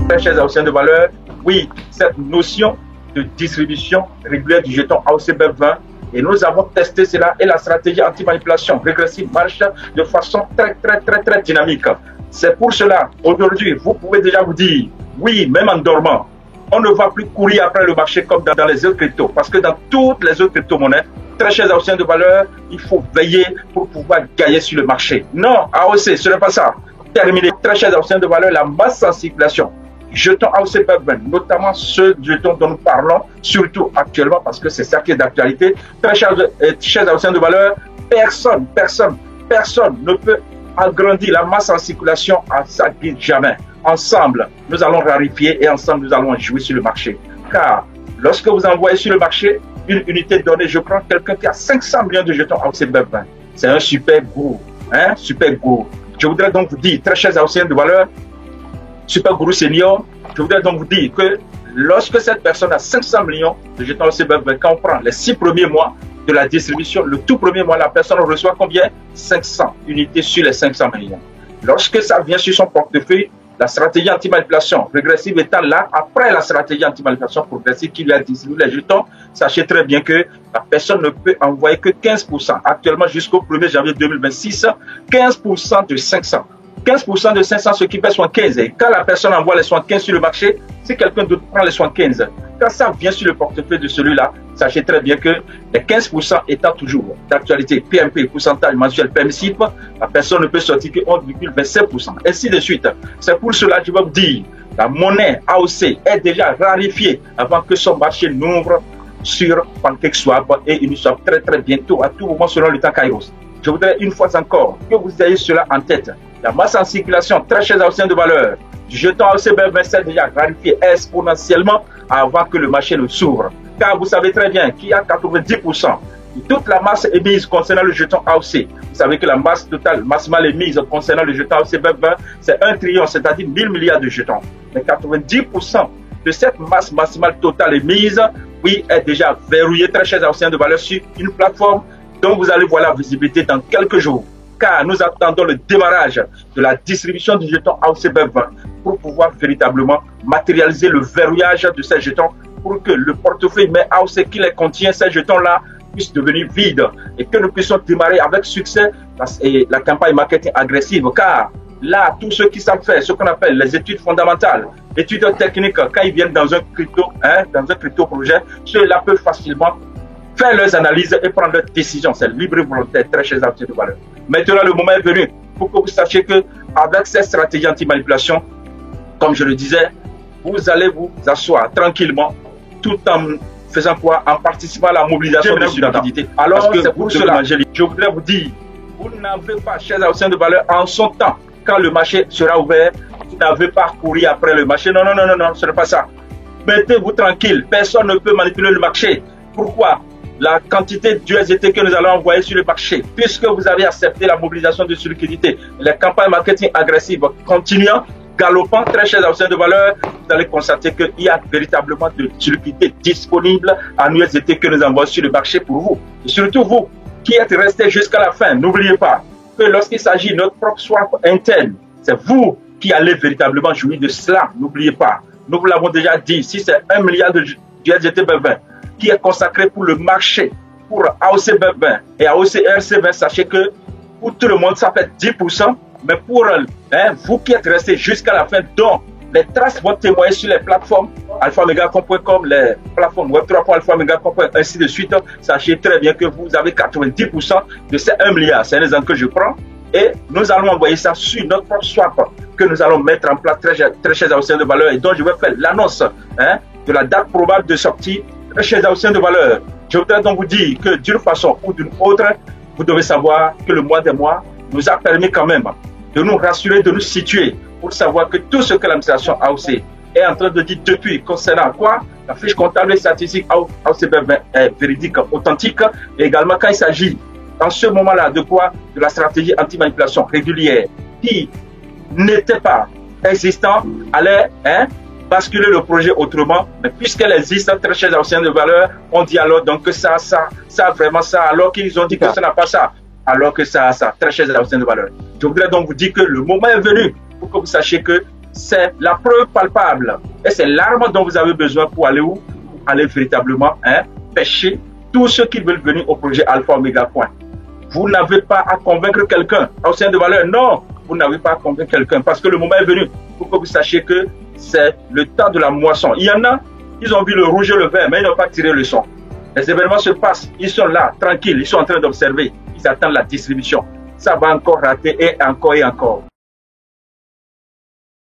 Très chers anciens de valeur, oui, cette notion de distribution régulière du jeton AOCBEP20, et nous avons testé cela et la stratégie anti-manipulation régressive marche de façon très dynamique. C'est pour cela, aujourd'hui, vous pouvez déjà vous dire, oui, même en dormant, on ne va plus courir après le marché comme dans les autres cryptos, parce que dans toutes les autres crypto-monnaies, très chers anciens de valeur, il faut veiller pour pouvoir gagner sur le marché. Non, AOC, ce n'est pas ça. Terminé. Très chers anciens de valeur, la masse en circulation, jetons AOCBEP20, notamment ceux jetons dont nous parlons, surtout actuellement, parce que c'est ça qui est d'actualité. Très chers anciens de valeur, personne ne peut agrandir la masse en circulation à sa guise jamais. Ensemble, nous allons rarifier et ensemble, nous allons jouer sur le marché. Car lorsque vous envoyez sur le marché une unité donnée, je prends quelqu'un qui a 500 millions de jetons AOCBEP20. C'est un super gourou, hein, super gourou. Je voudrais donc vous dire, très chers anciens de valeur, super gourou senior, je voudrais donc vous dire que lorsque cette personne a 500 millions de jetons AOCBEP20, quand on prend les 6 premiers mois de la distribution, le tout premier mois, la personne reçoit combien? 500 unités sur les 500 millions. Lorsque ça vient sur son portefeuille, la stratégie anti-manipulation régressive étant là, après la stratégie anti-manipulation progressive qui lui a distribué les jetons, sachez très bien que la personne ne peut envoyer que 15%. Actuellement, jusqu'au 1er janvier 2026, 15% de 500. 15% de 500, ce qui fait 75. Et quand la personne envoie les 75 sur le marché, si quelqu'un d'autre prend les 75, quand ça vient sur le portefeuille de celui-là, sachez très bien que les 15% étant toujours d'actualité, PMP, pourcentage mensuel permissif, la personne ne peut sortir que 11,27%. Ainsi de suite. C'est pour cela que je vais vous dire, la monnaie AOC est déjà rarifiée avant que son marché n'ouvre sur PancakeSwap et Uniswap très bientôt, à tout moment selon le temps Kairos. Je voudrais une fois encore que vous ayez cela en tête. La masse en circulation, très chers anciens de valeur, du jeton AOCBEP20 déjà rarifié exponentiellement avant que le marché ne s'ouvre. Car vous savez très bien qu'il y a 90% de toute la masse émise concernant le jeton AOC. Vous savez que la masse totale maximale émise concernant le jeton AOCBEP20, c'est 1 trillion, c'est-à-dire 1000 milliards de jetons. Mais 90% de cette masse maximale totale émise, oui, est déjà verrouillée, très chers anciens de valeur, sur une plateforme dont vous allez voir la visibilité dans quelques jours. Car nous attendons le démarrage de la distribution du jeton AOCBEP20 pour pouvoir véritablement matérialiser le verrouillage de ces jetons pour que le portefeuille mais AOC qui les contient, ces jetons-là, puisse devenir vide et que nous puissions démarrer avec succès la campagne marketing agressive. Car là, tous ceux qui savent faire ce qu'on appelle les études fondamentales, études techniques, quand ils viennent dans un crypto projet, ceux-là peuvent facilement faire leurs analyses et prendre leurs décisions. C'est libre et volontaire, très chers amis de valeur. Maintenant, le moment est venu pour que vous sachiez que avec cette stratégie anti-manipulation, comme je le disais, vous allez vous asseoir tranquillement tout en faisant quoi? En participant à la mobilisation de liquidités. Alors que c'est pour cela, je voudrais vous dire, vous n'avez pas, chers anciens de valeur, en son temps, quand le marché sera ouvert, vous n'avez pas à courir après le marché. Non, ce n'est pas ça. Mettez-vous tranquille, personne ne peut manipuler le marché. Pourquoi? La quantité d'USDT que nous allons envoyer sur le marché, puisque vous avez accepté la mobilisation de liquidités, les campagnes marketing agressives continuant, galopant, très chers anciens de valeur, vous allez constater qu'il y a véritablement de liquidités disponibles en USDT que nous envoyons sur le marché pour vous. Et surtout vous, qui êtes restés jusqu'à la fin, n'oubliez pas que lorsqu'il s'agit de notre propre swap interne, c'est vous qui allez véritablement jouir de cela. N'oubliez pas, nous vous l'avons déjà dit, si c'est 1 milliard de USDT BEP20 qui est consacré pour le marché, pour AOCBEP20 et AOCRC20, sachez que pour tout le monde, ça fait 10%, mais pour vous qui êtes restés jusqu'à la fin, donc les traces vont témoigner sur les plateformes alphamegacom.com, les plateformes web3.alphamegacom.com, ainsi de suite. Sachez très bien que vous avez 90% de ces 1 milliard. C'est un exemple que je prends. Et nous allons envoyer ça sur notre propre swap que nous allons mettre en place, très chers anciens de valeur, et dont je vais faire l'annonce de la date probable de sortie. Très chers anciens de valeur, je voudrais donc vous dire que d'une façon ou d'une autre, vous devez savoir que le mois des mois nous a permis quand même de nous rassurer, de nous situer pour savoir que tout ce que l'administration AOC est en train de dire depuis concernant quoi la fiche comptable et statistique AOCBEP20 est véridique, authentique, et également quand il s'agit dans ce moment-là de quoi? De la stratégie anti-manipulation régulière qui n'était pas existante, allait basculer le projet autrement, mais puisqu'elle existe, très chers anciens de valeur, on dit alors donc que ça, vraiment ça, alors qu'ils ont dit que ça n'a pas ça, alors que ça, très chers anciens de valeur. Je voudrais donc vous dire que le moment est venu pour que vous sachiez que c'est la preuve palpable. Et c'est l'arme dont vous avez besoin pour aller où? Aller véritablement pêcher tous ceux qui veulent venir au projet Alpha Omega Point. Vous n'avez pas à convaincre quelqu'un au sein de valeur. Non, vous n'avez pas à convaincre quelqu'un parce que le moment est venu pour que vous sachiez que c'est le temps de la moisson. Il y en a, ils ont vu le rouge et le vert, mais ils n'ont pas tiré le son. Les événements se passent, ils sont là, tranquilles, ils sont en train d'observer, ils attendent la distribution. Ça va encore rater et encore et encore.